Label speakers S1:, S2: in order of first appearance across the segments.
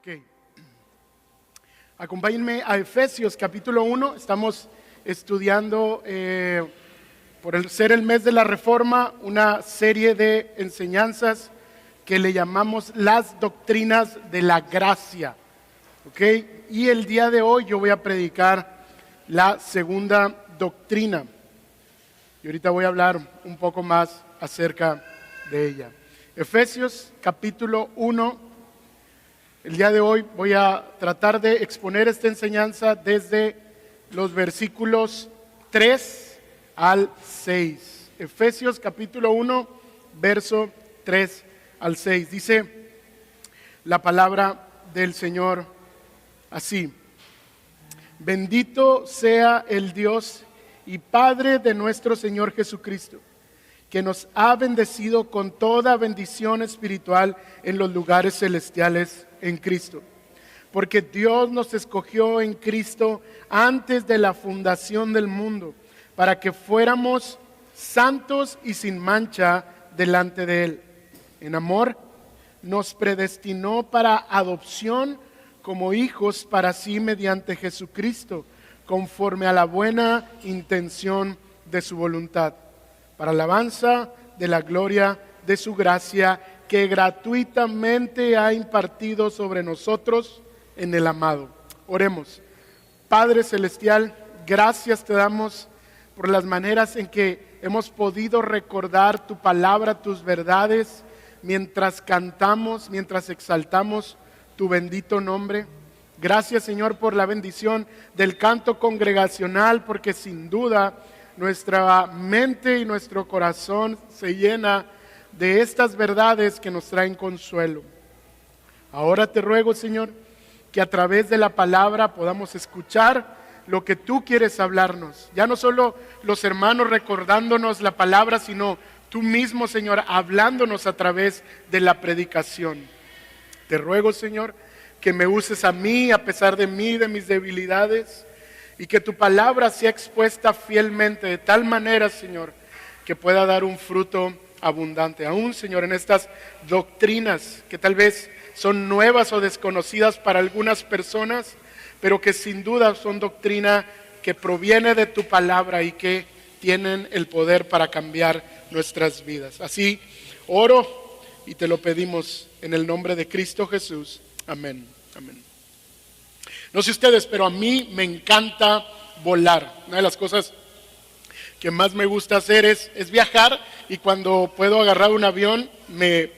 S1: Ok. Acompáñenme a Efesios capítulo 1. Estamos estudiando, por ser el mes de la Reforma, una serie de enseñanzas que le llamamos las doctrinas de la gracia. Ok. Y el día de hoy yo voy a predicar la segunda doctrina. Y ahorita voy a hablar un poco más acerca de ella. Efesios capítulo 1. El día de hoy voy a tratar de exponer esta enseñanza desde los versículos 3 al 6. Efesios capítulo 1, verso 3 al 6. Dice la palabra del Señor así: Bendito sea el Dios y Padre de nuestro Señor Jesucristo, que nos ha bendecido con toda bendición espiritual en los lugares celestiales en Cristo. Porque Dios nos escogió en Cristo antes de la fundación del mundo, para que fuéramos santos y sin mancha delante de Él. En amor, nos predestinó para adopción como hijos para sí mediante Jesucristo, conforme a la buena intención de su voluntad, para alabanza de la gloria de su gracia, que gratuitamente ha impartido sobre nosotros en el amado. Oremos. Padre celestial, gracias te damos por las maneras en que hemos podido recordar tu palabra, tus verdades, mientras cantamos, mientras exaltamos tu bendito nombre. Gracias, Señor, por la bendición del canto congregacional, porque sin duda nuestra mente y nuestro corazón se llena de estas verdades que nos traen consuelo. Ahora te ruego, Señor, que a través de la palabra podamos escuchar lo que tú quieres hablarnos. Ya no solo los hermanos recordándonos la palabra, sino tú mismo, Señor, hablándonos a través de la predicación. Te ruego, Señor, que me uses a mí, a pesar de mí, de mis debilidades, y que tu palabra sea expuesta fielmente, de tal manera, Señor, que pueda dar un fruto abundante. Aún, Señor, en estas doctrinas que tal vez son nuevas o desconocidas para algunas personas, pero que sin duda son doctrina que proviene de tu palabra y que tienen el poder para cambiar nuestras vidas. Así oro y te lo pedimos en el nombre de Cristo Jesús. Amén. Amén. No sé ustedes, pero a mí me encanta volar. Una de las cosas que más me gusta hacer es viajar, y cuando puedo agarrar un avión me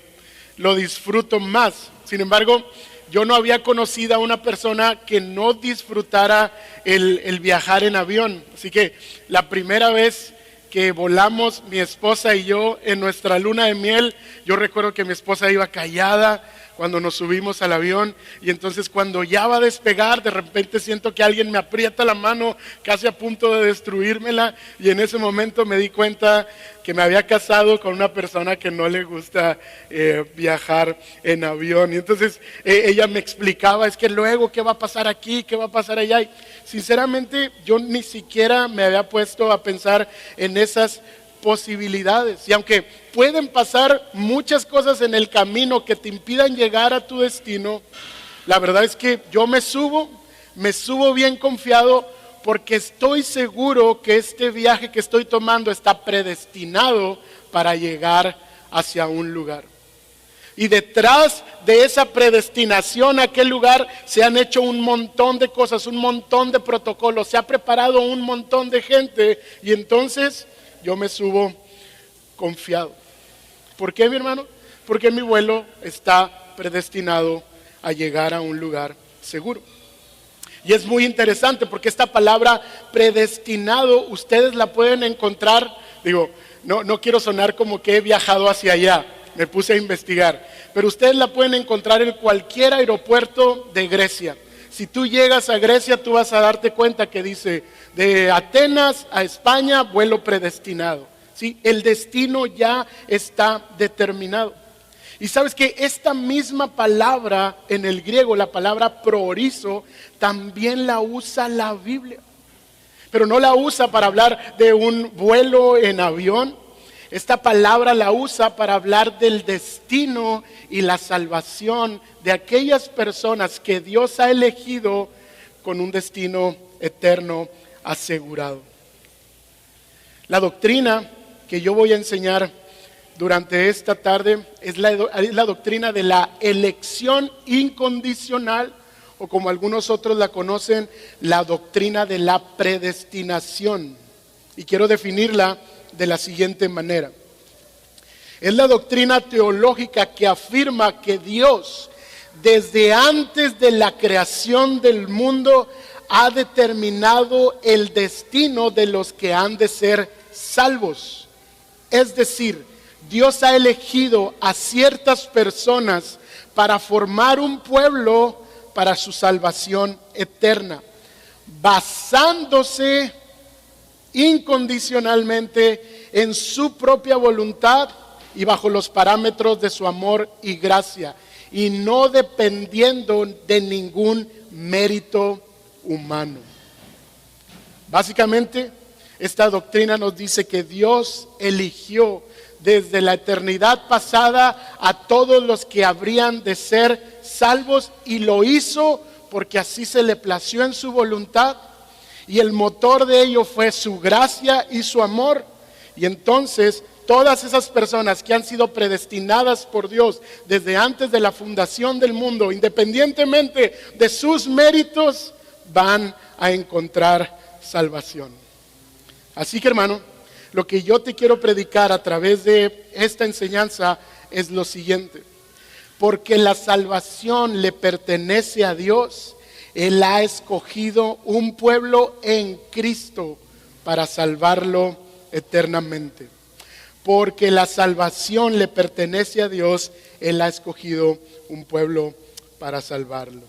S1: lo disfruto más. Sin embargo, yo no había conocido a una persona que no disfrutara el viajar en avión. Así que la primera vez que volamos mi esposa y yo en nuestra luna de miel, yo recuerdo que mi esposa iba callada cuando nos subimos al avión, y entonces cuando ya va a despegar, de repente siento que alguien me aprieta la mano casi a punto de destruírmela, y en ese momento me di cuenta que me había casado con una persona que no le gusta viajar en avión. Y entonces ella me explicaba, es que luego, ¿qué va a pasar aquí? ¿Qué va a pasar allá? Y sinceramente yo ni siquiera me había puesto a pensar en esas posibilidades, y aunque pueden pasar muchas cosas en el camino que te impidan llegar a tu destino, la verdad es que yo me subo bien confiado, porque estoy seguro que este viaje que estoy tomando está predestinado para llegar hacia un lugar. Y detrás de esa predestinación a aquel lugar se han hecho un montón de cosas, un montón de protocolos, se ha preparado un montón de gente, y entonces yo me subo confiado. ¿Por qué, mi hermano? Porque mi vuelo está predestinado a llegar a un lugar seguro. Y es muy interesante porque esta palabra predestinado ustedes la pueden encontrar, no quiero sonar como que he viajado hacia allá, me puse a investigar, pero ustedes la pueden encontrar en cualquier aeropuerto de Grecia. Si tú llegas a Grecia, tú vas a darte cuenta que dice: de Atenas a España, vuelo predestinado. ¿Sí? El destino ya está determinado. Y sabes que esta misma palabra en el griego, la palabra proorizo, también la usa la Biblia. Pero no la usa para hablar de un vuelo en avión. esta palabra la usa para hablar del destino y la salvación de aquellas personas que Dios ha elegido con un destino eterno asegurado. La doctrina que yo voy a enseñar durante esta tarde es la doctrina de la elección incondicional, o como algunos otros la conocen, la doctrina de la predestinación. Y quiero definirla de la siguiente manera. Es la doctrina teológica que afirma que Dios, desde antes de la creación del mundo, ha determinado el destino de los que han de ser salvos. Es decir, Dios ha elegido a ciertas personas para formar un pueblo para su salvación eterna, basándose incondicionalmente en su propia voluntad y bajo los parámetros de su amor y gracia, y no dependiendo de ningún mérito humano. Básicamente, esta doctrina nos dice que Dios eligió desde la eternidad pasada a todos los que habrían de ser salvos, y lo hizo porque así se le plació en su voluntad, y el motor de ello fue su gracia y su amor. Y entonces todas esas personas que han sido predestinadas por Dios desde antes de la fundación del mundo, independientemente de sus méritos, van a encontrar salvación. Así que, hermano, lo que yo te quiero predicar a través de esta enseñanza es lo siguiente: porque la salvación le pertenece a Dios, Él ha escogido un pueblo en Cristo para salvarlo eternamente. Porque la salvación le pertenece a Dios, Él ha escogido un pueblo para salvarlo.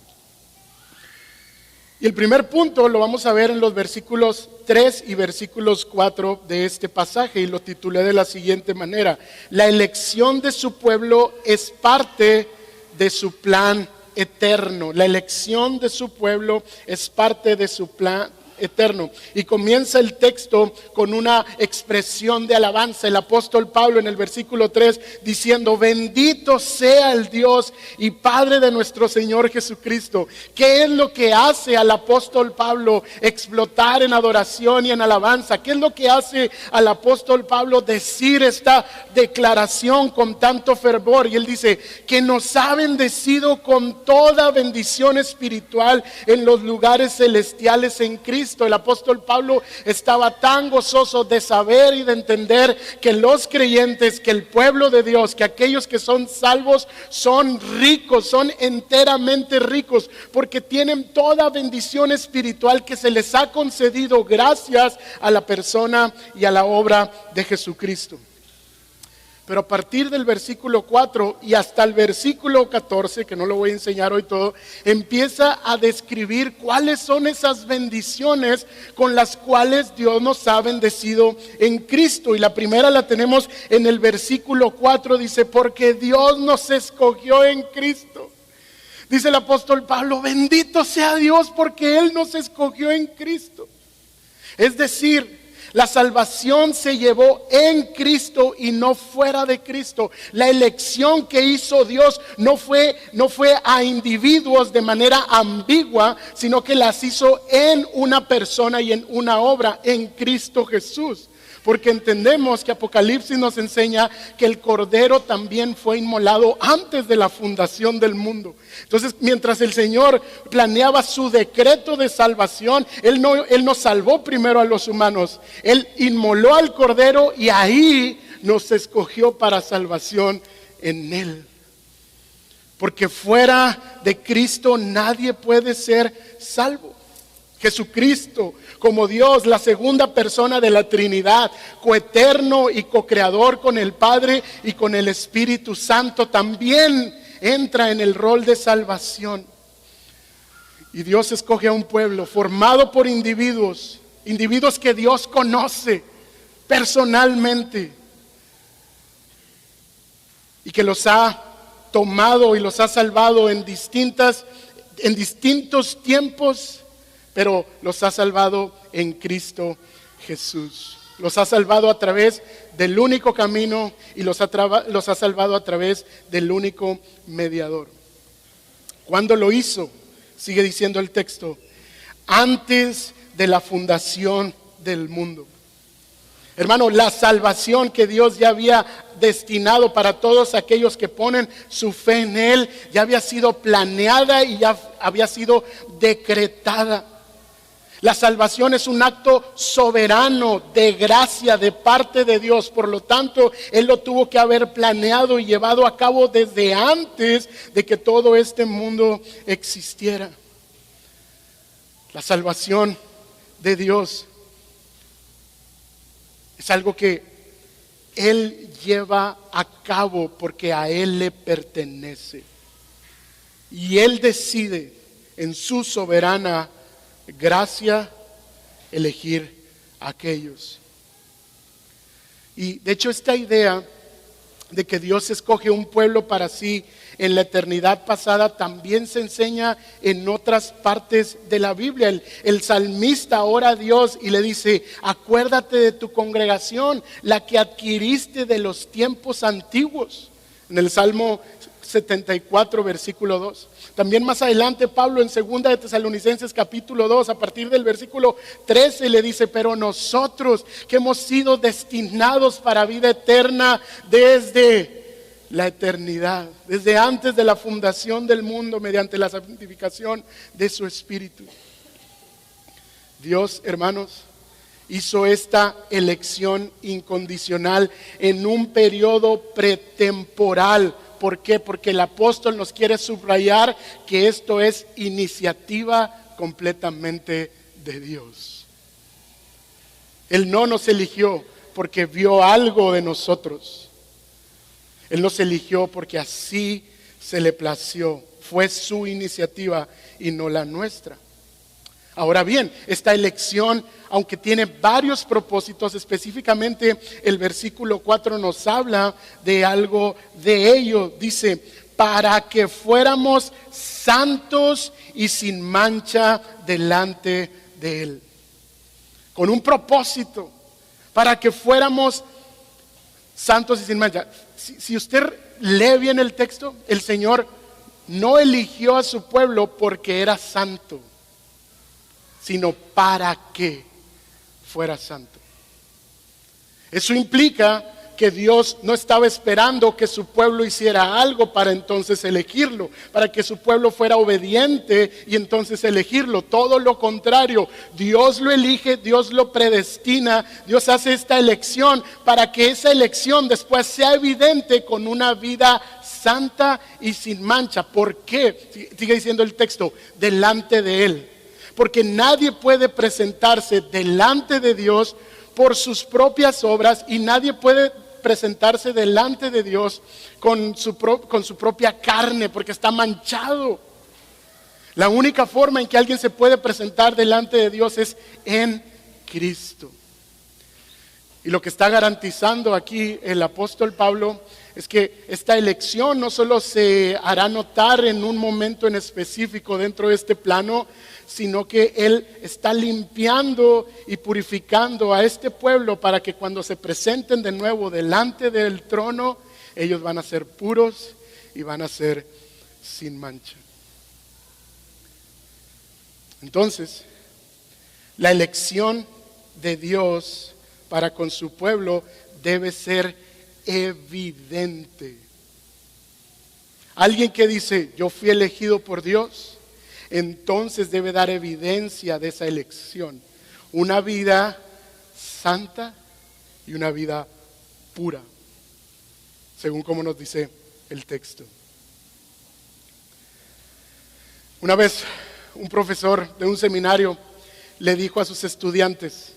S1: Y el primer punto lo vamos a ver en los versículos 3 y versículos 4 de este pasaje, y lo titulé de la siguiente manera: la elección de su pueblo es parte de su plan eterno. La elección de su pueblo es parte de su plan eterno. Y comienza el texto con una expresión de alabanza. El apóstol Pablo en el versículo 3 diciendo: bendito sea el Dios y Padre de nuestro Señor Jesucristo. ¿Qué es lo que hace al apóstol Pablo explotar en adoración y en alabanza? ¿Qué es lo que hace al apóstol Pablo decir esta declaración con tanto fervor? Y él dice que nos ha bendecido con toda bendición espiritual en los lugares celestiales en Cristo. El apóstol Pablo estaba tan gozoso de saber y de entender que los creyentes, que el pueblo de Dios, que aquellos que son salvos son ricos, son enteramente ricos, porque tienen toda bendición espiritual que se les ha concedido gracias a la persona y a la obra de Jesucristo. Pero a partir del versículo 4 y hasta el versículo 14, que no lo voy a enseñar hoy todo, empieza a describir cuáles son esas bendiciones con las cuales Dios nos ha bendecido en Cristo. Y la primera la tenemos en el versículo 4, dice: porque Dios nos escogió en Cristo. Dice el apóstol Pablo: bendito sea Dios porque Él nos escogió en Cristo. Es decir, la salvación se llevó en Cristo y no fuera de Cristo. La elección que hizo Dios no fue a individuos de manera ambigua, sino que las hizo en una persona y en una obra, en Cristo Jesús. Porque entendemos que Apocalipsis nos enseña que el Cordero también fue inmolado antes de la fundación del mundo. Entonces, mientras el Señor planeaba su decreto de salvación, Él no salvó primero a los humanos. Él inmoló al Cordero y ahí nos escogió para salvación en Él. Porque fuera de Cristo nadie puede ser salvo. Jesucristo, como Dios, la segunda persona de la Trinidad, coeterno y co-creador con el Padre y con el Espíritu Santo, también entra en el rol de salvación. Y Dios escoge a un pueblo formado por individuos que Dios conoce personalmente y que los ha tomado y los ha salvado en distintos tiempos, pero los ha salvado en Cristo Jesús. Los ha salvado a través del único camino y los ha salvado a través del único mediador. ¿Cuándo lo hizo? Sigue diciendo el texto. Antes de la fundación del mundo. Hermano, la salvación que Dios ya había destinado para todos aquellos que ponen su fe en Él, ya había sido planeada y ya había sido decretada. La salvación es un acto soberano de gracia de parte de Dios. Por lo tanto, Él lo tuvo que haber planeado y llevado a cabo desde antes de que todo este mundo existiera. La salvación de Dios es algo que Él lleva a cabo porque a Él le pertenece. Y Él decide en su soberana gracia elegir a aquellos. Y de hecho esta idea de que Dios escoge un pueblo para sí en la eternidad pasada también se enseña en otras partes de la Biblia. El salmista ora a Dios y le dice: acuérdate de tu congregación, la que adquiriste de los tiempos antiguos. En el Salmo 74, versículo 2. También más adelante Pablo en 2 de Tesalonicenses capítulo 2, a partir del versículo 13 le dice: pero nosotros que hemos sido destinados para vida eterna desde la eternidad, desde antes de la fundación del mundo, mediante la santificación de su Espíritu. Dios, hermanos, hizo esta elección incondicional en un periodo pretemporal. ¿Por qué? Porque el apóstol nos quiere subrayar que esto es iniciativa completamente de Dios. Él no nos eligió porque vio algo de nosotros. Él nos eligió porque así se le plació. Fue su iniciativa y no la nuestra. Ahora bien, esta elección, aunque tiene varios propósitos, específicamente el versículo 4 nos habla de algo de ello. Dice: para que fuéramos santos y sin mancha delante de Él. Con un propósito, para que fuéramos santos y sin mancha. Si usted lee bien el texto, el Señor no eligió a su pueblo porque era santo, sino para que fuera santo. Eso implica que Dios no estaba esperando que su pueblo hiciera algo para entonces elegirlo, para que su pueblo fuera obediente y entonces elegirlo. Todo lo contrario, Dios lo elige, Dios lo predestina, Dios hace esta elección para que esa elección después sea evidente con una vida santa y sin mancha. ¿Por qué? Sigue diciendo el texto: delante de Él. Porque nadie puede presentarse delante de Dios por sus propias obras y nadie puede presentarse delante de Dios con su propia carne, porque está manchado. La única forma en que alguien se puede presentar delante de Dios es en Cristo. Y lo que está garantizando aquí el apóstol Pablo es que esta elección no solo se hará notar en un momento en específico dentro de este plano, sino que Él está limpiando y purificando a este pueblo para que cuando se presenten de nuevo delante del trono, ellos van a ser puros y van a ser sin mancha. Entonces, la elección de Dios para con su pueblo debe ser evidente. Alguien que dice: yo fui elegido por Dios, entonces debe dar evidencia de esa elección. Una vida santa y una vida pura, según como nos dice el texto. Una vez un profesor de un seminario le dijo a sus estudiantes: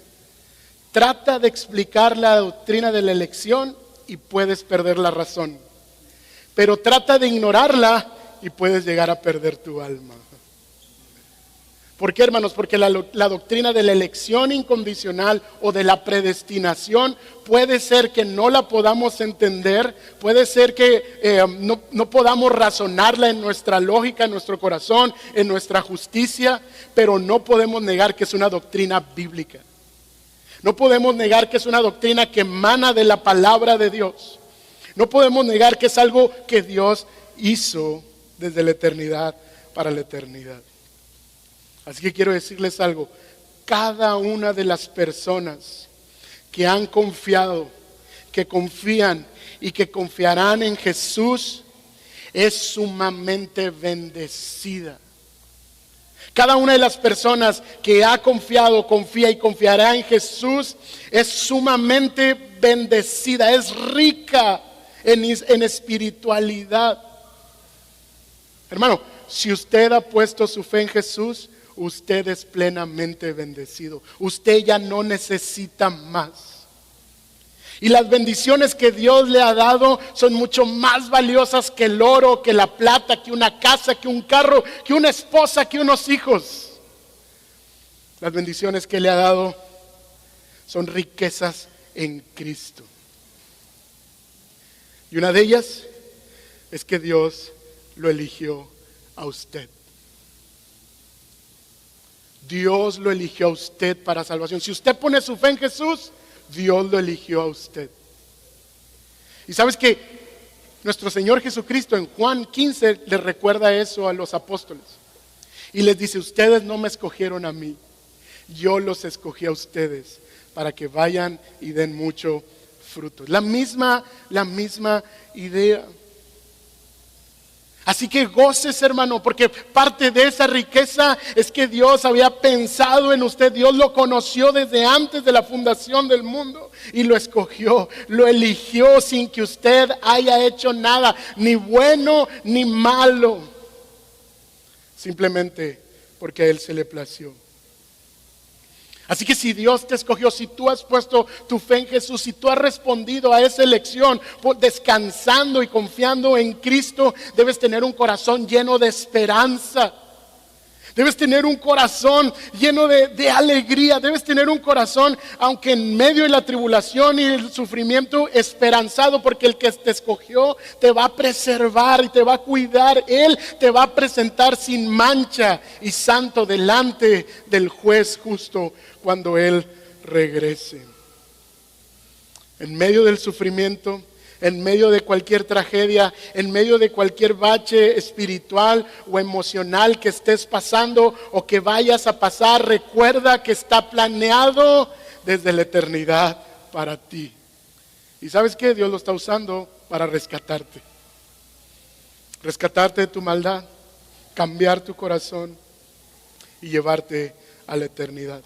S1: trata de explicar la doctrina de la elección y puedes perder la razón, pero trata de ignorarla y puedes llegar a perder tu alma. ¿Por qué, hermanos? Porque la doctrina de la elección incondicional o de la predestinación puede ser que no la podamos entender, puede ser que no podamos razonarla en nuestra lógica, en nuestro corazón, en nuestra justicia, pero no podemos negar que es una doctrina bíblica. No podemos negar que es una doctrina que emana de la palabra de Dios. No podemos negar que es algo que Dios hizo desde la eternidad para la eternidad. Así que quiero decirles algo. Cada una de las personas que han confiado, que confían y que confiarán en Jesús es sumamente bendecida. Cada una de las personas que ha confiado, confía y confiará en Jesús es sumamente bendecida, es rica en espiritualidad. Hermano, si usted ha puesto su fe en Jesús, usted es plenamente bendecido. Usted ya no necesita más. Y las bendiciones que Dios le ha dado son mucho más valiosas que el oro, que la plata, que una casa, que un carro, que una esposa, que unos hijos. Las bendiciones que le ha dado son riquezas en Cristo. Y una de ellas es que Dios lo eligió a usted. Dios lo eligió a usted para salvación. Si usted pone su fe en Jesús, Dios lo eligió a usted. Y sabes que nuestro Señor Jesucristo en Juan 15 le recuerda eso a los apóstoles. Y les dice, ustedes no me escogieron a mí, yo los escogí a ustedes para que vayan y den mucho fruto. La misma idea. Así que goces, hermano, porque parte de esa riqueza es que Dios había pensado en usted. Dios lo conoció desde antes de la fundación del mundo y lo escogió, lo eligió sin que usted haya hecho nada, ni bueno ni malo, simplemente porque a Él se le plació. Así que si Dios te escogió, si tú has puesto tu fe en Jesús, si tú has respondido a esa elección, descansando y confiando en Cristo, debes tener un corazón lleno de esperanza. Debes tener un corazón lleno de alegría. Debes tener un corazón, aunque en medio de la tribulación y el sufrimiento, esperanzado, porque el que te escogió te va a preservar y te va a cuidar. Él te va a presentar sin mancha y santo delante del juez justo cuando Él regrese. En medio del sufrimiento, en medio de cualquier tragedia, en medio de cualquier bache espiritual o emocional que estés pasando o que vayas a pasar, recuerda que está planeado desde la eternidad para ti. ¿Y sabes qué? Dios lo está usando para rescatarte. Rescatarte de tu maldad, cambiar tu corazón y llevarte a la eternidad.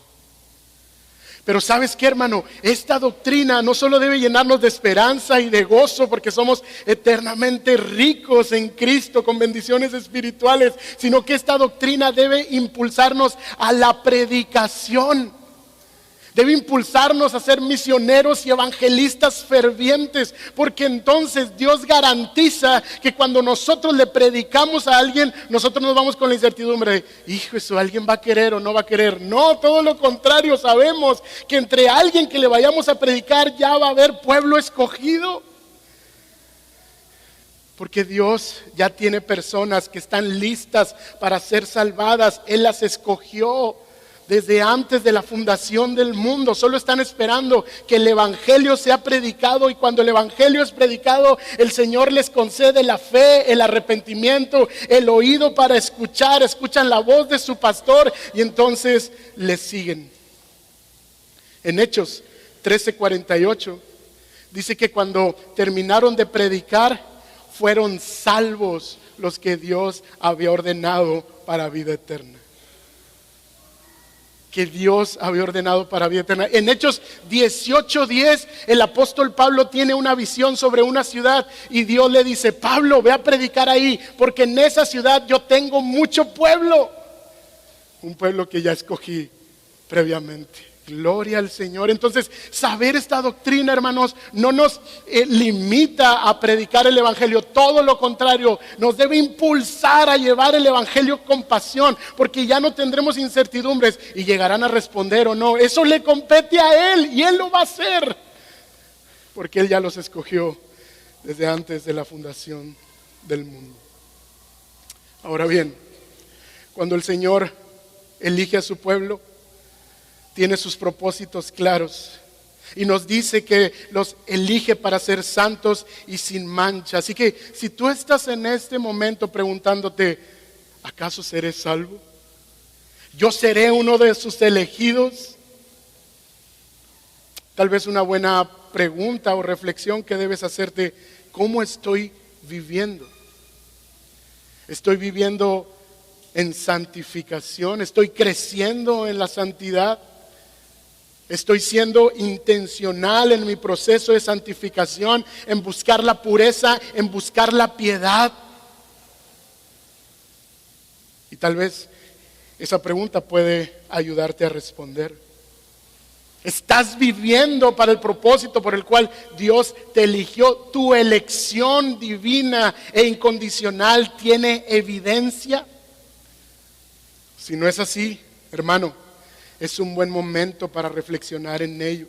S1: Pero ¿sabes qué, hermano? Esta doctrina no solo debe llenarnos de esperanza y de gozo porque somos eternamente ricos en Cristo con bendiciones espirituales, sino que esta doctrina debe impulsarnos a la predicación. Debe impulsarnos a ser misioneros y evangelistas fervientes, porque entonces Dios garantiza que cuando nosotros le predicamos a alguien, nosotros nos vamos con la incertidumbre de, hijo, eso alguien va a querer o no va a querer. No, todo lo contrario, sabemos que entre alguien que le vayamos a predicar ya va a haber pueblo escogido. Porque Dios ya tiene personas que están listas para ser salvadas. Él las escogió desde antes de la fundación del mundo. Solo están esperando que el evangelio sea predicado, y cuando el evangelio es predicado, el Señor les concede la fe, el arrepentimiento, el oído para escuchar. Escuchan la voz de su pastor y entonces les siguen. En Hechos 13:48 dice que cuando terminaron de predicar, fueron salvos los que Dios había ordenado para vida eterna. Que Dios había ordenado para vida eterna. En Hechos 18:10, el apóstol Pablo tiene una visión sobre una ciudad y Dios le dice, Pablo, ve a predicar ahí, porque en esa ciudad yo tengo mucho pueblo. Un pueblo que ya escogí previamente. Gloria al Señor. Entonces, saber esta doctrina, hermanos, no nos limita a predicar el evangelio. Todo lo contrario, nos debe impulsar a llevar el evangelio con pasión, porque ya no tendremos incertidumbres y llegarán a responder o no. Eso le compete a Él y Él lo va a hacer, porque Él ya los escogió desde antes de la fundación del mundo. Ahora bien, cuando el Señor elige a su pueblo, tiene sus propósitos claros y nos dice que los elige para ser santos y sin mancha. Así que si tú estás en este momento preguntándote, ¿acaso seré salvo? ¿Yo seré uno de sus elegidos? Tal vez una buena pregunta o reflexión que debes hacerte: ¿cómo estoy viviendo? ¿Estoy viviendo en santificación? ¿Estoy creciendo en la santidad? ¿Estoy siendo intencional en mi proceso de santificación, en buscar la pureza, en buscar la piedad? Y tal vez esa pregunta puede ayudarte a responder. ¿Estás viviendo para el propósito por el cual Dios te eligió? ¿Tu elección divina e incondicional tiene evidencia? Si no es así, hermano, es un buen momento para reflexionar en ello.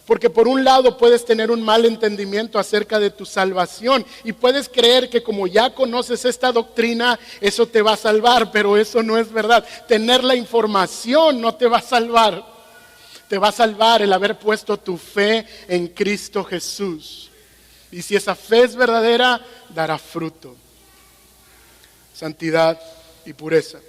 S1: Porque por un lado puedes tener un mal entendimiento acerca de tu salvación y puedes creer que como ya conoces esta doctrina, eso te va a salvar, pero eso no es verdad. Tener la información no te va a salvar. Te va a salvar el haber puesto tu fe en Cristo Jesús. Y si esa fe es verdadera, dará fruto, santidad y pureza.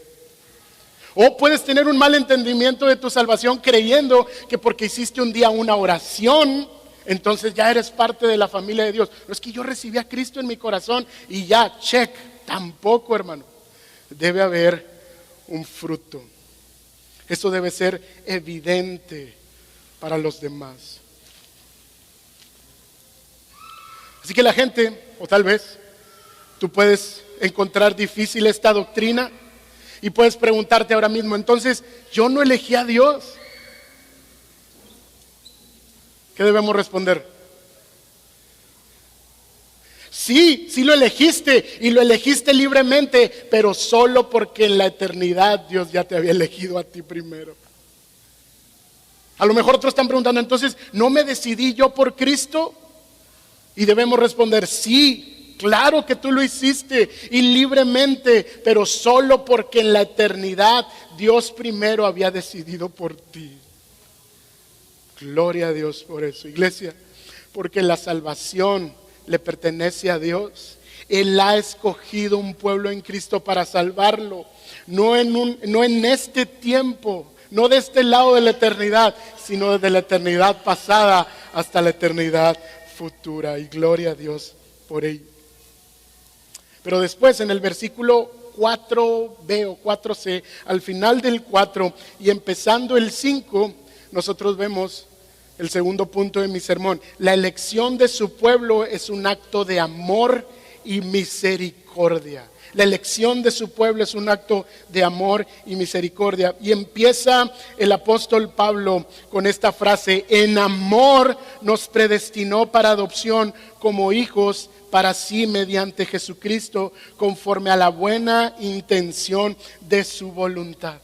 S1: O puedes tener un mal entendimiento de tu salvación creyendo que porque hiciste un día una oración, entonces ya eres parte de la familia de Dios. No es que yo recibí a Cristo en mi corazón y ya, check. Tampoco, hermano. Debe haber un fruto. Eso debe ser evidente para los demás. Así que la gente, o tal vez tú puedes encontrar difícil esta doctrina y puedes preguntarte ahora mismo: entonces, ¿yo no elegí a Dios? ¿Qué debemos responder? Sí, sí lo elegiste y lo elegiste libremente, pero solo porque en la eternidad Dios ya te había elegido a ti primero. A lo mejor otros están preguntando: entonces, ¿no me decidí yo por Cristo? Y debemos responder: sí, claro que tú lo hiciste y libremente, pero solo porque en la eternidad Dios primero había decidido por ti. Gloria a Dios por eso, iglesia, porque la salvación le pertenece a Dios. Él ha escogido un pueblo en Cristo para salvarlo, no en este tiempo, no de este lado de la eternidad, sino desde la eternidad pasada hasta la eternidad futura. Y gloria a Dios por ello. Pero después en el versículo 4b o 4c, al final del 4 y empezando el 5, nosotros vemos el segundo punto de mi sermón. La elección de su pueblo es un acto de amor y misericordia. La elección de su pueblo es un acto de amor y misericordia. Y empieza el apóstol Pablo con esta frase: en amor nos predestinó para adopción como hijos para sí mediante Jesucristo, conforme a la buena intención de su voluntad.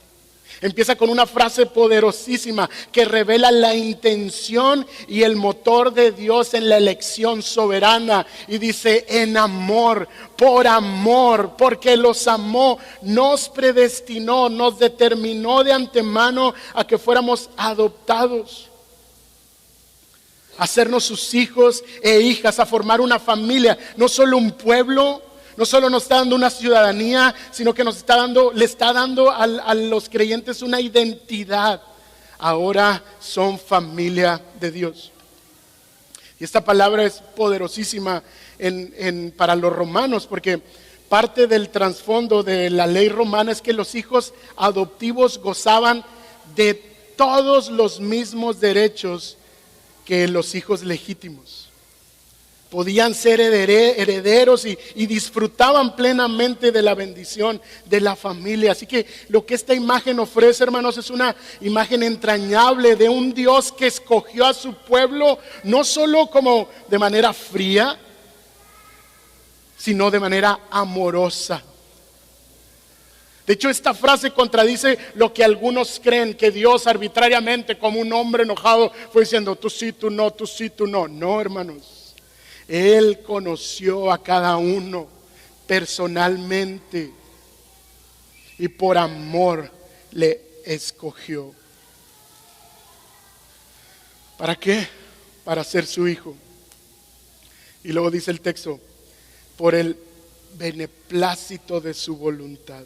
S1: Empieza con una frase poderosísima que revela la intención y el motor de Dios en la elección soberana. Y dice: en amor, porque los amó, nos predestinó, nos determinó de antemano a que fuéramos adoptados, a hacernos sus hijos e hijas, a formar una familia, no solo un pueblo. No solo nos está dando una ciudadanía, sino que le está dando a los creyentes una identidad. Ahora son familia de Dios. Y esta palabra es poderosísima para los romanos, porque parte del trasfondo de la ley romana es que los hijos adoptivos gozaban de todos los mismos derechos que los hijos legítimos. Podían ser herederos y disfrutaban plenamente de la bendición de la familia. Así que lo que esta imagen ofrece, hermanos, es una imagen entrañable de un Dios que escogió a su pueblo, no solo como de manera fría, sino de manera amorosa. De hecho, esta frase contradice lo que algunos creen, que Dios arbitrariamente, como un hombre enojado, fue diciendo: tú sí, tú no, tú sí, tú no. No, hermanos. Él conoció a cada uno personalmente y por amor le escogió. ¿Para qué? Para ser su hijo. Y luego dice el texto, por el beneplácito de su voluntad.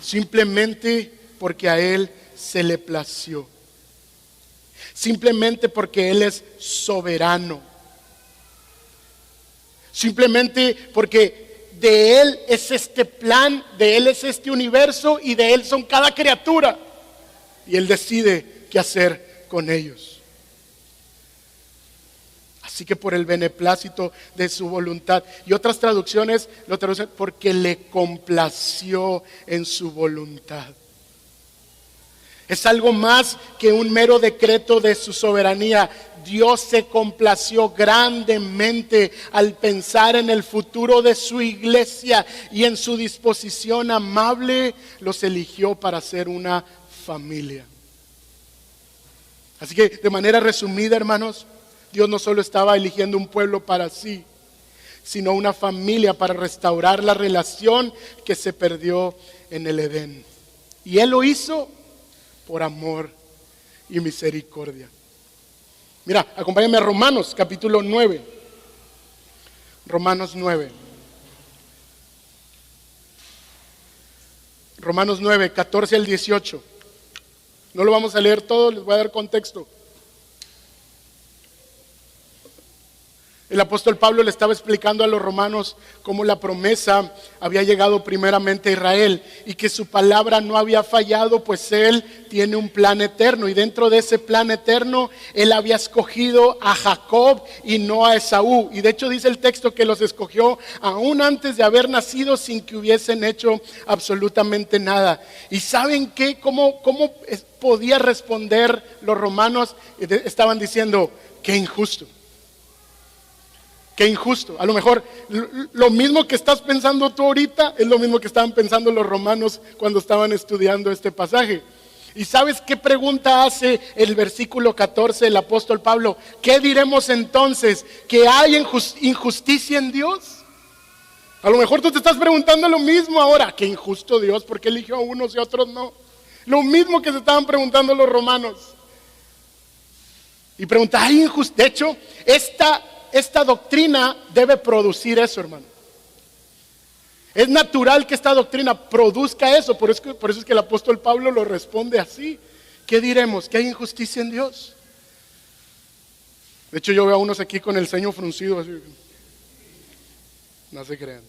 S1: Simplemente porque a Él se le plació. Simplemente porque Él es soberano. Simplemente porque de Él es este plan, de Él es este universo y de Él son cada criatura. Y Él decide qué hacer con ellos. Así que por el beneplácito de su voluntad. Y otras traducciones lo traducen porque le complació en su voluntad. Es algo más que un mero decreto de su soberanía. Dios se complació grandemente al pensar en el futuro de su iglesia y en su disposición amable los eligió para ser una familia. Así que de manera resumida, hermanos, Dios no solo estaba eligiendo un pueblo para sí, sino una familia para restaurar la relación que se perdió en el Edén. Y Él lo hizo por amor y misericordia. Mira, acompáñame a Romanos capítulo 9. Romanos 9. Romanos 9, 14 al 18. No lo vamos a leer todo, les voy a dar contexto. El apóstol Pablo le estaba explicando a los romanos cómo la promesa había llegado primeramente a Israel y que su palabra no había fallado, pues Él tiene un plan eterno. Y dentro de ese plan eterno, Él había escogido a Jacob y no a Esaú. Y de hecho dice el texto que los escogió aún antes de haber nacido sin que hubiesen hecho absolutamente nada. ¿Y saben qué? ¿Cómo podía responder los romanos? Estaban diciendo, qué injusto. Qué injusto. A lo mejor lo mismo que estás pensando tú ahorita es lo mismo que estaban pensando los romanos cuando estaban estudiando este pasaje. ¿Y sabes qué pregunta hace el versículo 14 del apóstol Pablo? ¿Qué diremos entonces? ¿Que hay injusticia en Dios? A lo mejor tú te estás preguntando lo mismo ahora. Qué injusto Dios, ¿por qué eligió a unos y a otros no? Lo mismo que se estaban preguntando los romanos. Y pregunta, ¿hay injusticia? De hecho, esta doctrina debe producir eso, hermano. Es natural que esta doctrina produzca eso. Por eso es que el apóstol Pablo lo responde así. ¿Qué diremos? ¿Que hay injusticia en Dios? De hecho, yo veo a unos aquí con el ceño fruncido así. No se crean.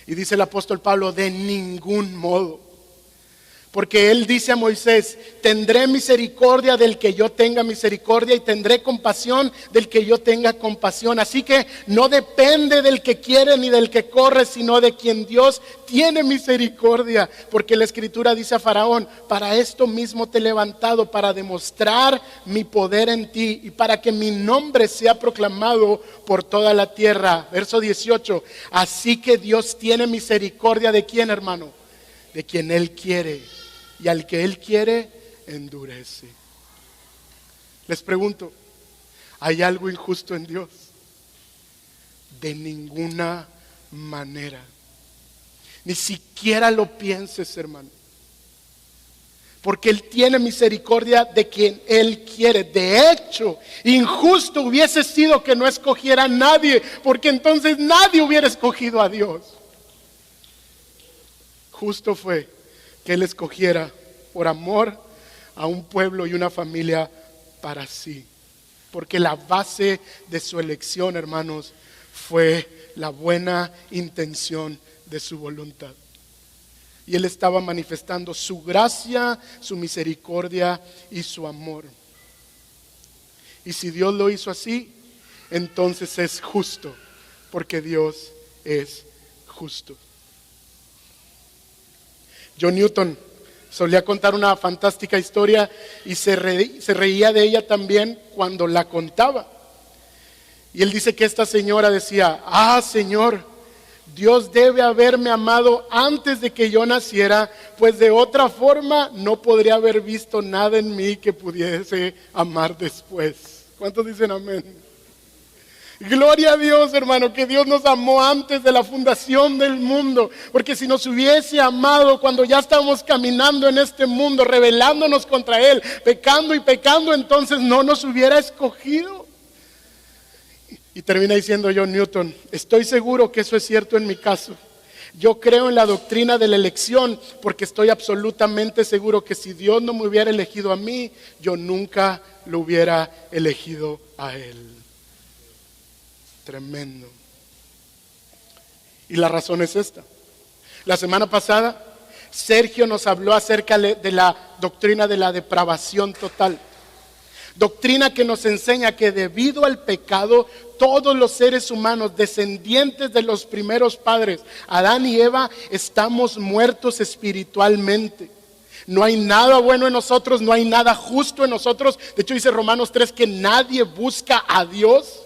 S1: Y dice el apóstol Pablo, de ningún modo. Porque Él dice a Moisés, tendré misericordia del que yo tenga misericordia y tendré compasión del que yo tenga compasión. Así que no depende del que quiere ni del que corre, sino de quien Dios tiene misericordia. Porque la Escritura dice a Faraón, para esto mismo te he levantado, para demostrar mi poder en ti y para que mi nombre sea proclamado por toda la tierra. Verso 18, así que Dios tiene misericordia de quién, hermano, de quien Él quiere. Y al que Él quiere, endurece. Les pregunto, ¿hay algo injusto en Dios? De ninguna manera. Ni siquiera lo pienses, hermano. Porque Él tiene misericordia de quien Él quiere. De hecho, injusto hubiese sido que no escogiera a nadie, porque entonces nadie hubiera escogido a Dios. Justo fue que Él escogiera por amor a un pueblo y una familia para sí. Porque la base de su elección, hermanos, fue la buena intención de su voluntad. Y Él estaba manifestando su gracia, su misericordia y su amor. Y si Dios lo hizo así, entonces es justo, porque Dios es justo. John Newton solía contar una fantástica historia y se reía de ella también cuando la contaba. Y él dice que esta señora decía, Señor, Dios debe haberme amado antes de que yo naciera, pues de otra forma no podría haber visto nada en mí que pudiese amar después. ¿Cuántos dicen amén? Gloria a Dios, hermano, que Dios nos amó antes de la fundación del mundo. Porque si nos hubiese amado cuando ya estábamos caminando en este mundo, rebelándonos contra Él, pecando y pecando, entonces no nos hubiera escogido. Y termina diciendo John Newton: estoy seguro que eso es cierto en mi caso. Yo creo en la doctrina de la elección porque estoy absolutamente seguro que si Dios no me hubiera elegido a mí, yo nunca lo hubiera elegido a Él. Tremendo. Y la razón es esta. La semana pasada, Sergio nos habló acerca de la doctrina de la depravación total. Doctrina que nos enseña que debido al pecado, todos los seres humanos, descendientes de los primeros padres, Adán y Eva, estamos muertos espiritualmente. No hay nada bueno en nosotros, no hay nada justo en nosotros. De hecho dice Romanos 3 que nadie busca a Dios.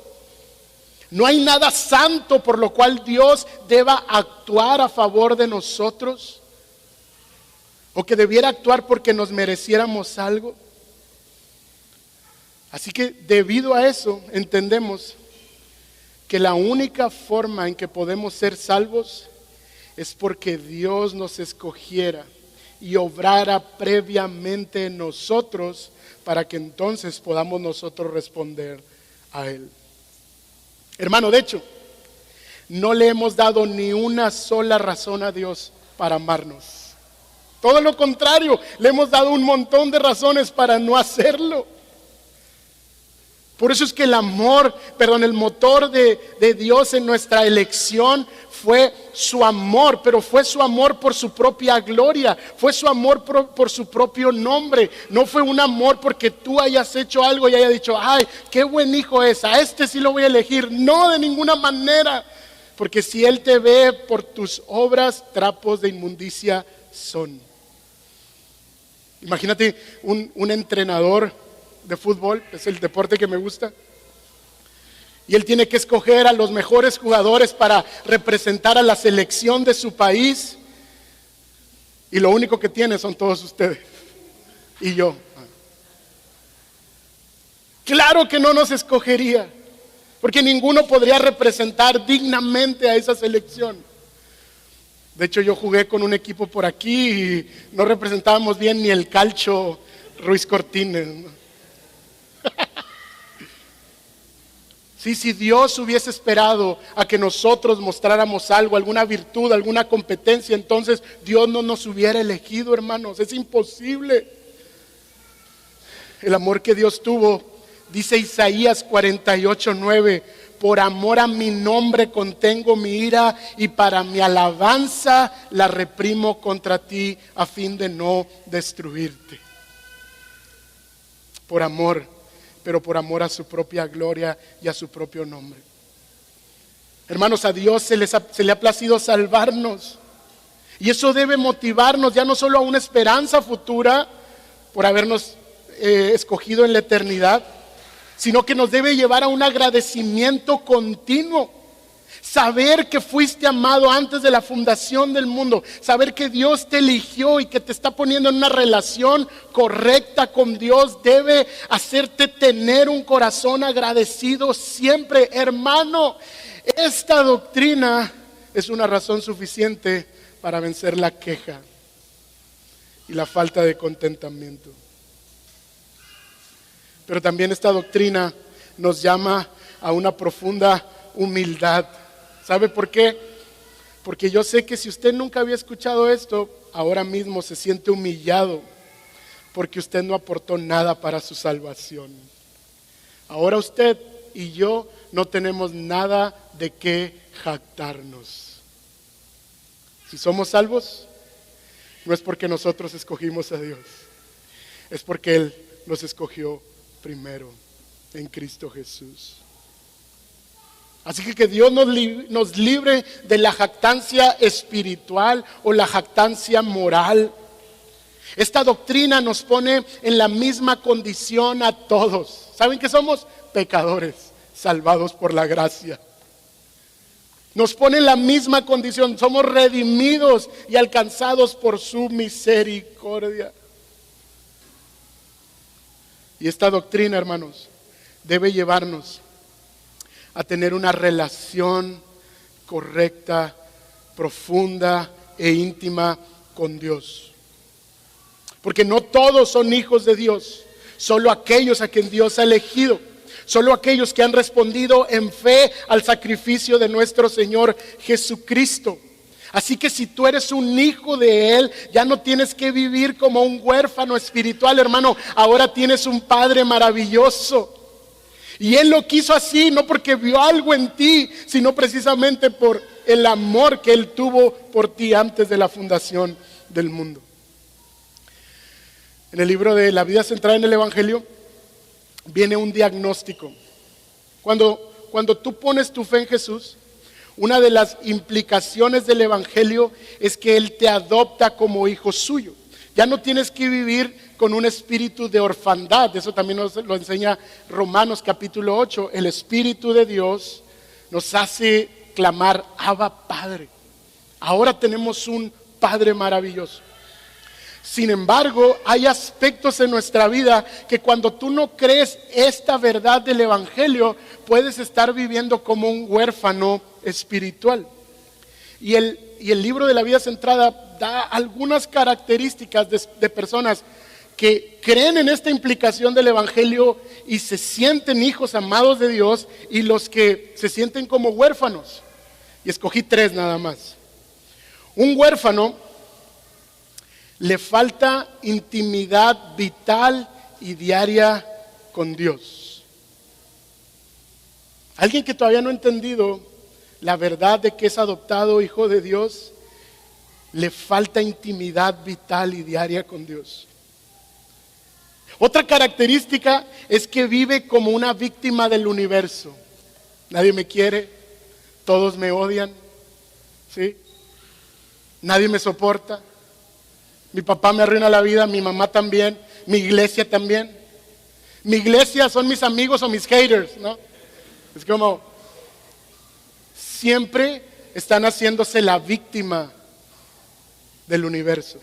S1: No hay nada santo por lo cual Dios deba actuar a favor de nosotros, o que debiera actuar porque nos mereciéramos algo. Así que debido a eso entendemos que la única forma en que podemos ser salvos es porque Dios nos escogiera y obrara previamente en nosotros para que entonces podamos nosotros responder a Él. Hermano, de hecho, no le hemos dado ni una sola razón a Dios para amarnos. Todo lo contrario, le hemos dado un montón de razones para no hacerlo. Por eso es que el motor de Dios en nuestra elección fue su amor, pero fue su amor por su propia gloria, fue su amor por su propio nombre. No fue un amor porque tú hayas hecho algo y hayas dicho: ay, qué buen hijo es, a este sí lo voy a elegir. No, de ninguna manera, porque si Él te ve por tus obras, trapos de inmundicia son. Imagínate un entrenador de fútbol, es el deporte que me gusta, y él tiene que escoger a los mejores jugadores para representar a la selección de su país, y lo único que tiene son todos ustedes y yo. Claro que no nos escogería, porque ninguno podría representar dignamente a esa selección. De hecho, yo jugué con un equipo por aquí y no representábamos bien ni el Calcho Ruiz Cortines, ¿no? Sí, si Dios hubiese esperado a que nosotros mostráramos algo, alguna virtud, alguna competencia, entonces Dios no nos hubiera elegido, hermanos. Es imposible. El amor que Dios tuvo, dice Isaías 48:9, por amor a mi nombre contengo mi ira y para mi alabanza la reprimo contra ti a fin de no destruirte. Por amor, pero por amor a su propia gloria y a su propio nombre. Hermanos, a Dios se le ha placido salvarnos. Y eso debe motivarnos ya no solo a una esperanza futura por habernos escogido en la eternidad, sino que nos debe llevar a un agradecimiento continuo. Saber que fuiste amado antes de la fundación del mundo, saber que Dios te eligió y que te está poniendo en una relación correcta con Dios, debe hacerte tener un corazón agradecido siempre. Hermano, esta doctrina es una razón suficiente para vencer la queja y la falta de contentamiento. Pero también esta doctrina nos llama a una profunda humildad. ¿Sabe por qué? Porque yo sé que si usted nunca había escuchado esto, ahora mismo se siente humillado porque usted no aportó nada para su salvación. Ahora usted y yo no tenemos nada de qué jactarnos. Si somos salvos, no es porque nosotros escogimos a Dios, es porque Él nos escogió primero en Cristo Jesús. Así que Dios nos libre de la jactancia espiritual o la jactancia moral. Esta doctrina nos pone en la misma condición a todos. ¿Saben qué somos? Pecadores, salvados por la gracia. Nos pone en la misma condición. Somos redimidos y alcanzados por su misericordia. Y esta doctrina, hermanos, debe llevarnos a tener una relación correcta, profunda e íntima con Dios. Porque no todos son hijos de Dios, solo aquellos a quien Dios ha elegido, solo aquellos que han respondido en fe al sacrificio de nuestro Señor Jesucristo. Así que si tú eres un hijo de Él, ya no tienes que vivir como un huérfano espiritual, hermano. Ahora tienes un Padre maravilloso. Y Él lo quiso así, no porque vio algo en ti, sino precisamente por el amor que Él tuvo por ti antes de la fundación del mundo. En el libro de La vida centrada en el Evangelio viene un diagnóstico. Cuando tú pones tu fe en Jesús, una de las implicaciones del Evangelio es que Él te adopta como hijo suyo. Ya no tienes que vivir con un espíritu de orfandad. Eso también nos lo enseña Romanos capítulo 8. El Espíritu de Dios nos hace clamar, Abba Padre. Ahora tenemos un Padre maravilloso. Sin embargo, hay aspectos en nuestra vida que cuando tú no crees esta verdad del Evangelio, puedes estar viviendo como un huérfano espiritual. Y el libro de La vida centrada da algunas características de personas que creen en esta implicación del Evangelio y se sienten hijos amados de Dios, y los que se sienten como huérfanos. Y escogí 3 nada más. Un huérfano le falta intimidad vital y diaria con Dios. Alguien que todavía no ha entendido la verdad de que es adoptado hijo de Dios, le falta intimidad vital y diaria con Dios. Otra característica es que vive como una víctima del universo. Nadie me quiere, todos me odian, ¿sí? Nadie me soporta. Mi papá me arruina la vida, mi mamá también, mi iglesia también. Mi iglesia son mis amigos o mis haters, ¿no? Es como, siempre están haciéndose la víctima del universo.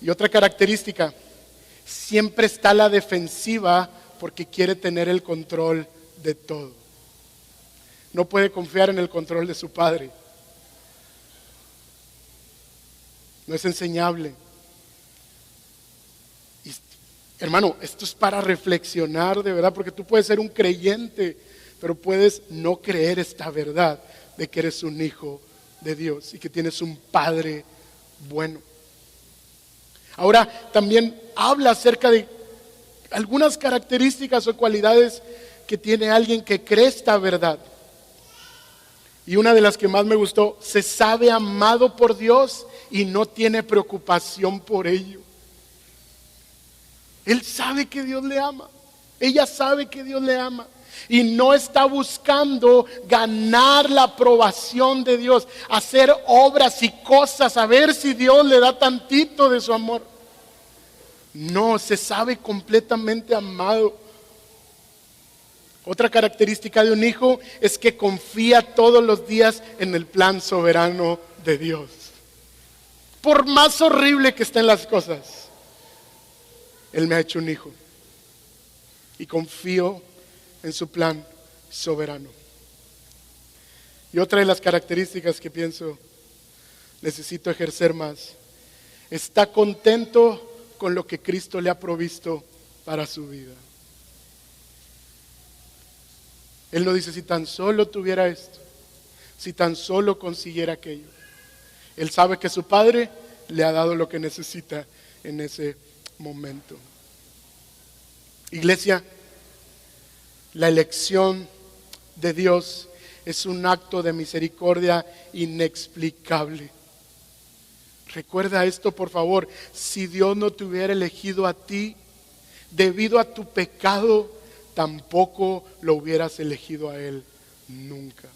S1: Y otra característica, siempre está a la defensiva porque quiere tener el control de todo. No puede confiar en el control de su padre. No es enseñable. Y, hermano, esto es para reflexionar de verdad, porque tú puedes ser un creyente, pero puedes no creer esta verdad de que eres un hijo de Dios y que tienes un Padre bueno. Ahora también habla acerca de algunas características o cualidades que tiene alguien que cree esta verdad. Y una de las que más me gustó, se sabe amado por Dios y no tiene preocupación por ello. Él sabe que Dios le ama. Ella sabe que Dios le ama. Y no está buscando ganar la aprobación de Dios, hacer obras y cosas, a ver si Dios le da tantito de su amor. No, se sabe completamente amado. Otra característica de un hijo es que confía todos los días en el plan soberano de Dios. Por más horrible que estén las cosas, Él me ha hecho un hijo y confío en su plan soberano. Y otra de las características que pienso necesito ejercer más, está contento con lo que Cristo le ha provisto para su vida. Él no dice, si tan solo tuviera esto, si tan solo consiguiera aquello. Él sabe que su Padre le ha dado lo que necesita en ese momento. Iglesia, la elección de Dios es un acto de misericordia inexplicable. Recuerda esto, por favor. Si Dios no te hubiera elegido a ti, debido a tu pecado, tampoco lo hubieras elegido a Él nunca.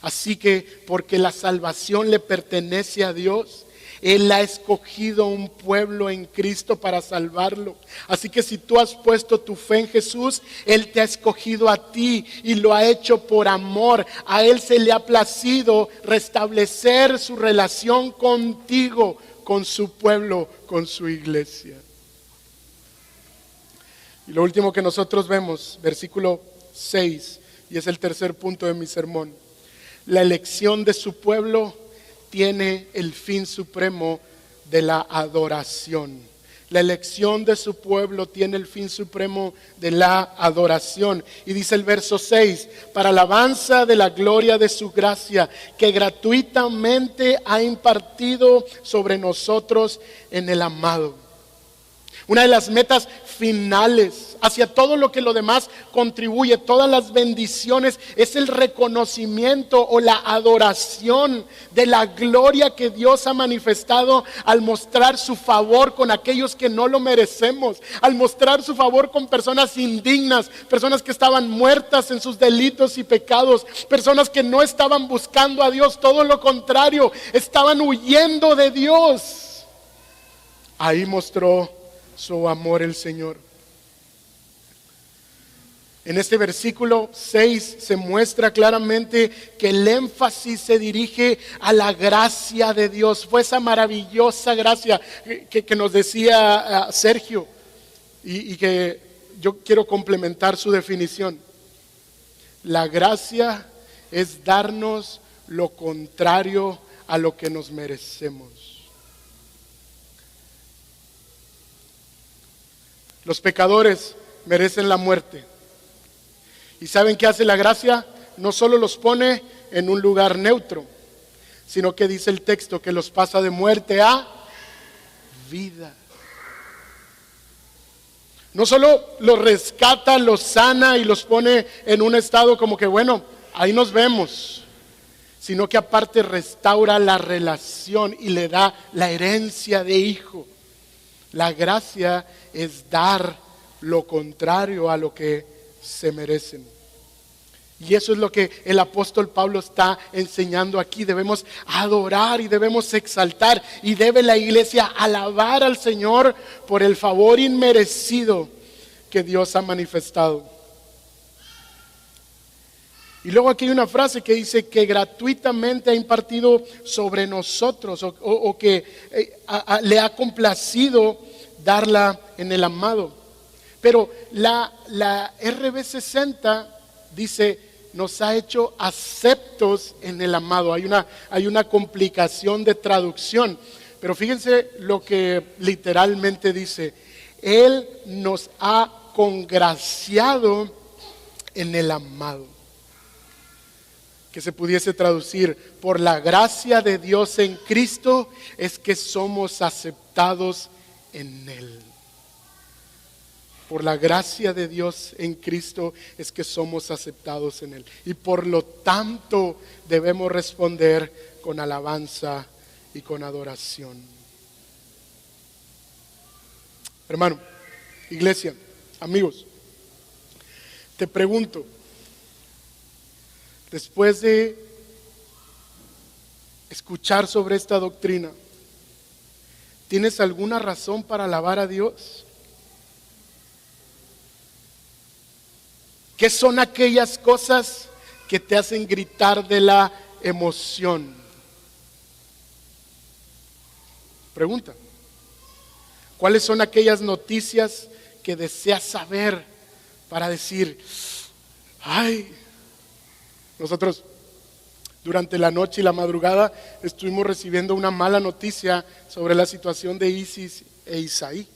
S1: Así que, porque la salvación le pertenece a Dios, Él ha escogido un pueblo en Cristo para salvarlo. Así que si tú has puesto tu fe en Jesús, Él te ha escogido a ti y lo ha hecho por amor. A Él se le ha placido restablecer su relación contigo, con su pueblo, con su iglesia. Y lo último que nosotros vemos, versículo 6, y es el tercer punto de mi sermón. La elección de su pueblo tiene el fin supremo de la adoración. La elección de su pueblo tiene el fin supremo de la adoración. Y dice el verso 6, para alabanza de la gloria de su gracia, que gratuitamente ha impartido sobre nosotros en el amado. Una de las metas finales hacia todo lo que lo demás contribuye, todas las bendiciones, es el reconocimiento o la adoración de la gloria que Dios ha manifestado al mostrar su favor con aquellos que no lo merecemos, al mostrar su favor con personas indignas, personas que estaban muertas en sus delitos y pecados, personas que no estaban buscando a Dios, todo lo contrario, estaban huyendo de Dios. Ahí mostró su amor el Señor. En este versículo 6 se muestra claramente que el énfasis se dirige a la gracia de Dios. Fue esa maravillosa gracia que nos decía Sergio y que yo quiero complementar su definición. La gracia es darnos lo contrario a lo que nos merecemos. Los pecadores merecen la muerte. ¿Y saben qué hace la gracia? No solo los pone en un lugar neutro, sino que dice el texto que los pasa de muerte a vida. No solo los rescata, los sana y los pone en un estado como que bueno, ahí nos vemos, sino que aparte restaura la relación y le da la herencia de hijo. La gracia es dar lo contrario a lo que se merecen. Y eso es lo que el apóstol Pablo está enseñando aquí. Debemos adorar y debemos exaltar y debe la iglesia alabar al Señor por el favor inmerecido que Dios ha manifestado. Y luego aquí hay una frase que dice que gratuitamente ha impartido sobre nosotros o que le ha complacido darla en el amado. Pero la RB60 dice, nos ha hecho aceptos en el amado. Hay una complicación de traducción, pero fíjense lo que literalmente dice. Él nos ha congraciado en el amado. Que se pudiese traducir, por la gracia de Dios en Cristo es que somos aceptados en Él. Por la gracia de Dios en Cristo es que somos aceptados en Él. Y por lo tanto debemos responder con alabanza y con adoración. Hermano, iglesia, amigos, te pregunto, después de escuchar sobre esta doctrina, ¿tienes alguna razón para alabar a Dios? ¿Qué son aquellas cosas que te hacen gritar de la emoción? Pregunta. ¿Cuáles son aquellas noticias que deseas saber para decir, ay? Nosotros durante la noche y la madrugada estuvimos recibiendo una mala noticia sobre la situación de Isis e Isaí.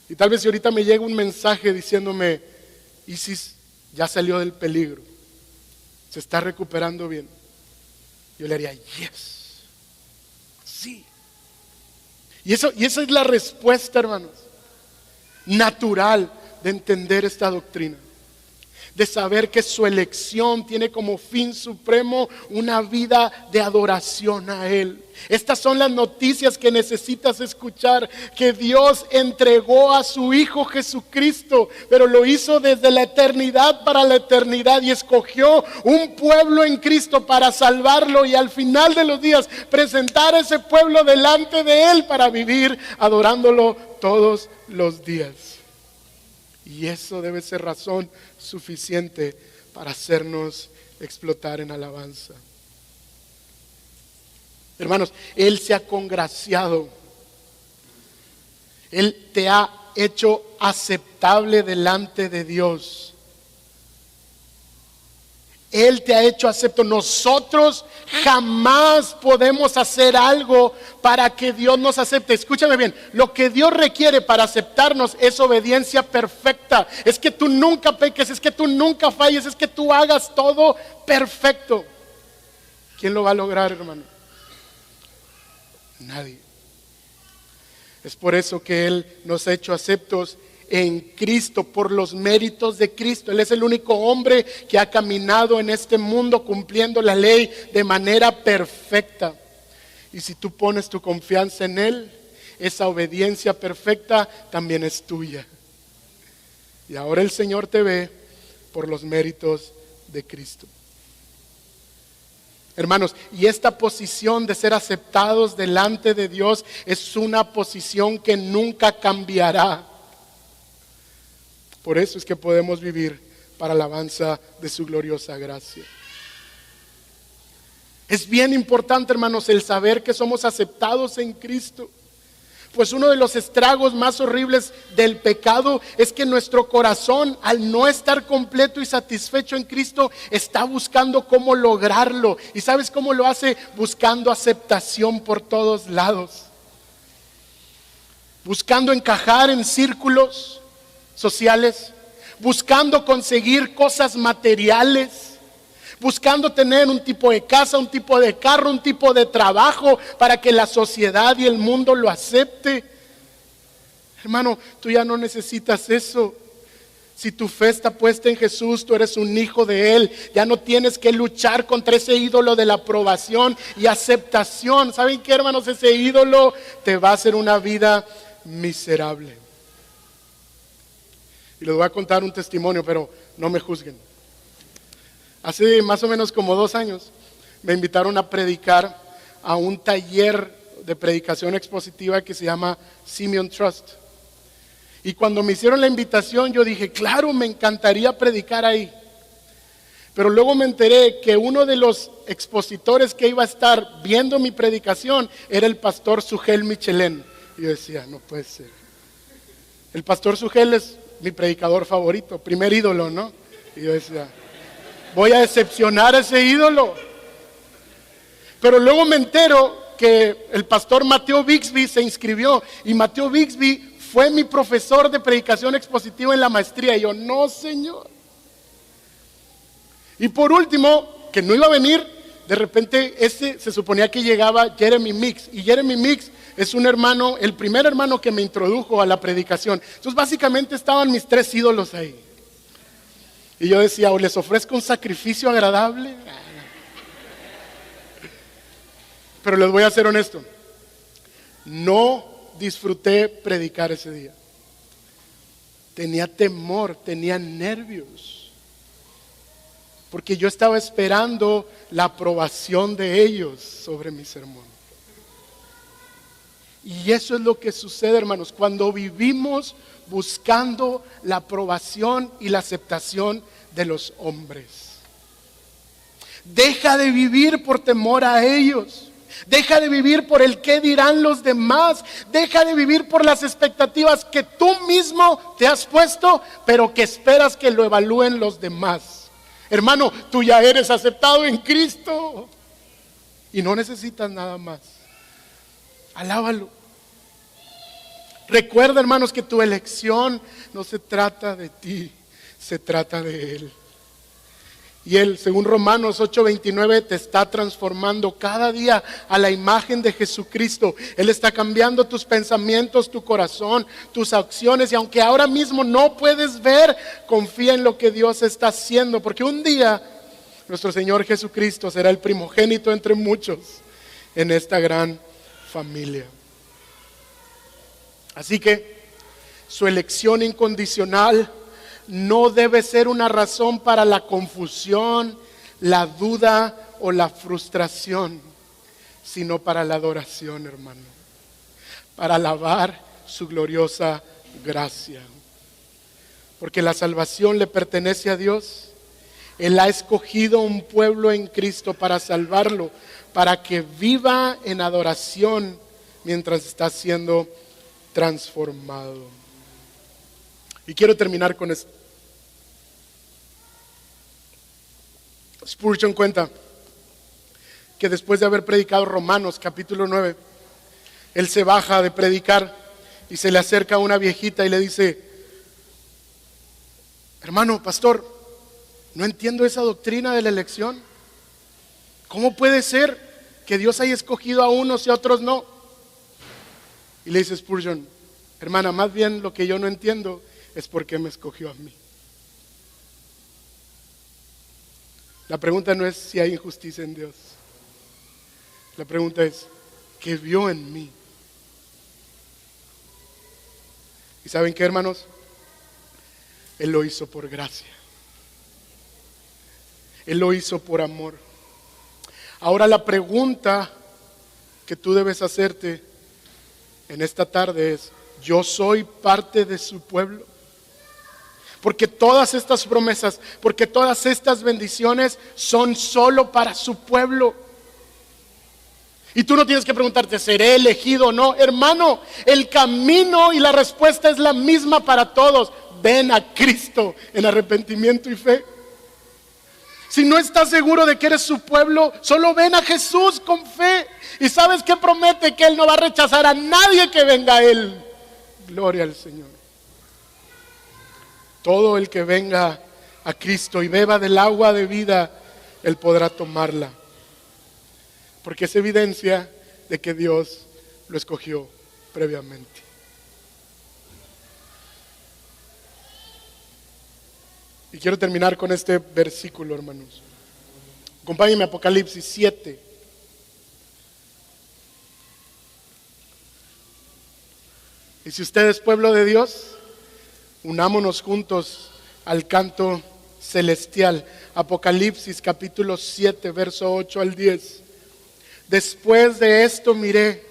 S1: Y tal vez si ahorita me llega un mensaje diciéndome, Isis ya salió del peligro, se está recuperando bien, yo le haría, yes, sí. Y esa es la respuesta, hermanos, natural de entender esta doctrina. De saber que su elección tiene como fin supremo una vida de adoración a Él. Estas son las noticias que necesitas escuchar, que Dios entregó a su Hijo Jesucristo, pero lo hizo desde la eternidad para la eternidad y escogió un pueblo en Cristo para salvarlo y al final de los días presentar a ese pueblo delante de Él para vivir adorándolo todos los días. Y eso debe ser razón suficiente para hacernos explotar en alabanza. Hermanos, Él se ha congraciado. Él te ha hecho aceptable delante de Dios. Él te ha hecho acepto. Nosotros jamás podemos hacer algo para que Dios nos acepte. Escúchame bien, lo que Dios requiere para aceptarnos es obediencia perfecta. Es que tú nunca peques, es que tú nunca falles, es que tú hagas todo perfecto. ¿Quién lo va a lograr, hermano? Nadie. Es por eso que Él nos ha hecho aceptos en Cristo, por los méritos de Cristo. Él es el único hombre que ha caminado en este mundo cumpliendo la ley de manera perfecta. Y si tú pones tu confianza en Él, esa obediencia perfecta también es tuya. Y ahora el Señor te ve por los méritos de Cristo. Hermanos, y esta posición de ser aceptados delante de Dios es una posición que nunca cambiará. Por eso es que podemos vivir para alabanza de su gloriosa gracia. Es bien importante, hermanos, el saber que somos aceptados en Cristo. Pues uno de los estragos más horribles del pecado es que nuestro corazón, al no estar completo y satisfecho en Cristo, está buscando cómo lograrlo. ¿Y sabes cómo lo hace? Buscando aceptación por todos lados. Buscando encajar en círculos sociales, buscando conseguir cosas materiales, buscando tener un tipo de casa, un tipo de carro, un tipo de trabajo para que la sociedad y el mundo lo acepte. Hermano, tú ya no necesitas eso. Si tu fe está puesta en Jesús, tú eres un hijo de Él. Ya no tienes que luchar contra ese ídolo de la aprobación y aceptación. ¿Saben qué, hermanos? Ese ídolo te va a hacer una vida miserable. Y les voy a contar un testimonio, pero no me juzguen. Hace más o menos como 2 años me invitaron a predicar a un taller de predicación expositiva que se llama Simeon Trust. Y cuando me hicieron la invitación yo dije, claro, me encantaría predicar ahí. Pero luego me enteré que uno de los expositores que iba a estar viendo mi predicación era el pastor Sugel Michelén. Y yo decía, no puede ser. El pastor Sugel es mi predicador favorito, primer ídolo, ¿no? Y yo decía, voy a decepcionar a ese ídolo. Pero luego me entero que el pastor Mateo Bixby se inscribió y Mateo Bixby fue mi profesor de predicación expositiva en la maestría. Y yo, no, Señor. Y por último, que no iba a venir, de repente se suponía que llegaba Jeremy Mix. Y Jeremy Mix es un hermano, el primer hermano que me introdujo a la predicación. Entonces básicamente estaban mis 3 ídolos ahí. Y yo decía, o les ofrezco un sacrificio agradable. Pero les voy a ser honesto. No disfruté predicar ese día. Tenía temor, tenía nervios. Porque yo estaba esperando la aprobación de ellos sobre mi sermón. Y eso es lo que sucede, hermanos, cuando vivimos buscando la aprobación y la aceptación de los hombres. Deja de vivir por temor a ellos. Deja de vivir por el qué dirán los demás. Deja de vivir por las expectativas que tú mismo te has puesto, pero que esperas que lo evalúen los demás. Hermano, tú ya eres aceptado en Cristo y no necesitas nada más. Alábalo. Recuerda, hermanos, que tu elección no se trata de ti, se trata de Él. Y Él, según Romanos 8:29, te está transformando cada día a la imagen de Jesucristo. Él está cambiando tus pensamientos, tu corazón, tus acciones. Y aunque ahora mismo no puedes ver, confía en lo que Dios está haciendo. Porque un día nuestro Señor Jesucristo será el primogénito entre muchos en esta gran familia. Así que su elección incondicional no debe ser una razón para la confusión, la duda o la frustración, sino para la adoración, hermano, para alabar su gloriosa gracia. Porque la salvación le pertenece a Dios. Él ha escogido un pueblo en Cristo para salvarlo, para que viva en adoración mientras está siendo transformado. Y quiero terminar con esto. Spurgeon cuenta que después de haber predicado Romanos capítulo 9, él se baja de predicar y se le acerca a una viejita y le dice: hermano, pastor, no entiendo esa doctrina de la elección. ¿Cómo puede ser que Dios haya escogido a unos y a otros no? Y le dice Spurgeon: hermana, más bien lo que yo no entiendo es por qué me escogió a mí. La pregunta no es si hay injusticia en Dios. La pregunta es: ¿qué vio en mí? ¿Y saben qué, hermanos? Él lo hizo por gracia. Él lo hizo por amor. Ahora la pregunta que tú debes hacerte en esta tarde es: ¿yo soy parte de su pueblo? Porque todas estas promesas, porque todas estas bendiciones son solo para su pueblo. Y tú no tienes que preguntarte: ¿seré elegido o no? Hermano, el camino y la respuesta es la misma para todos. Ven a Cristo en arrepentimiento y fe. Si no estás seguro de que eres su pueblo, solo ven a Jesús con fe. ¿Y sabes qué promete? Que Él no va a rechazar a nadie que venga a Él. Gloria al Señor. Todo el que venga a Cristo y beba del agua de vida, Él podrá tomarla. Porque es evidencia de que Dios lo escogió previamente. Y quiero terminar con este versículo, hermanos. Acompáñenme a Apocalipsis 7. Y si usted es pueblo de Dios, unámonos juntos al canto celestial. Apocalipsis capítulo 7, verso 8 al 10. Después de esto miré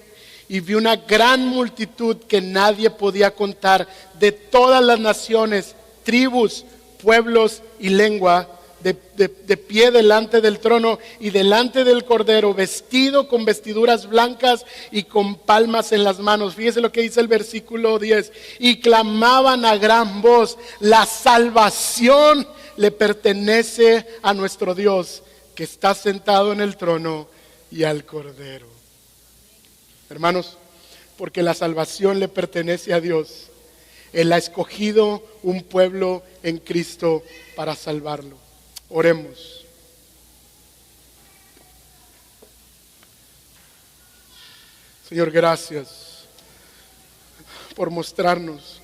S1: y vi una gran multitud que nadie podía contar, de todas las naciones, tribus, pueblos y lengua, de pie delante del trono y delante del Cordero, vestido con vestiduras blancas y con palmas en las manos. Fíjese lo que dice el versículo 10. Y clamaban a gran voz: la salvación le pertenece a nuestro Dios, que está sentado en el trono, y al Cordero. Hermanos, porque la salvación le pertenece a Dios, Él ha escogido un pueblo en Cristo para salvarlo. Oremos. Señor, gracias por mostrarnos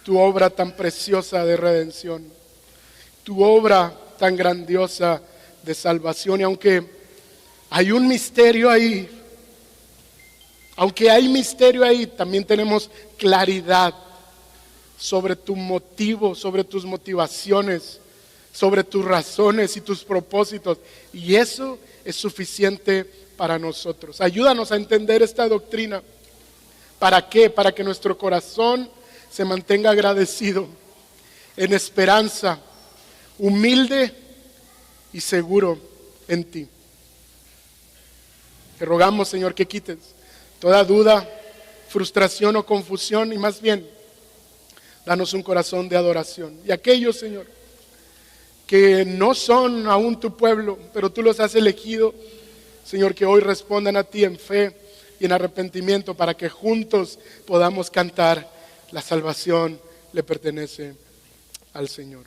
S1: tu obra tan preciosa de redención, tu obra tan grandiosa de salvación. Y aunque hay un misterio ahí, también tenemos claridad sobre tu motivo, sobre tus motivaciones, sobre tus razones y tus propósitos. Y eso es suficiente para nosotros. Ayúdanos a entender esta doctrina. ¿Para qué? Para que nuestro corazón se mantenga agradecido, en esperanza, humilde y seguro en ti. Te rogamos, Señor, que quites toda duda, frustración o confusión, y más bien, danos un corazón de adoración. Y aquellos, Señor, que no son aún tu pueblo, pero tú los has elegido, Señor, que hoy respondan a ti en fe y en arrepentimiento, para que juntos podamos cantar: la salvación le pertenece al Señor.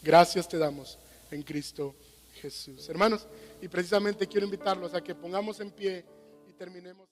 S1: Gracias te damos en Cristo Jesús. Hermanos, y precisamente quiero invitarlos a que pongamos en pie y terminemos.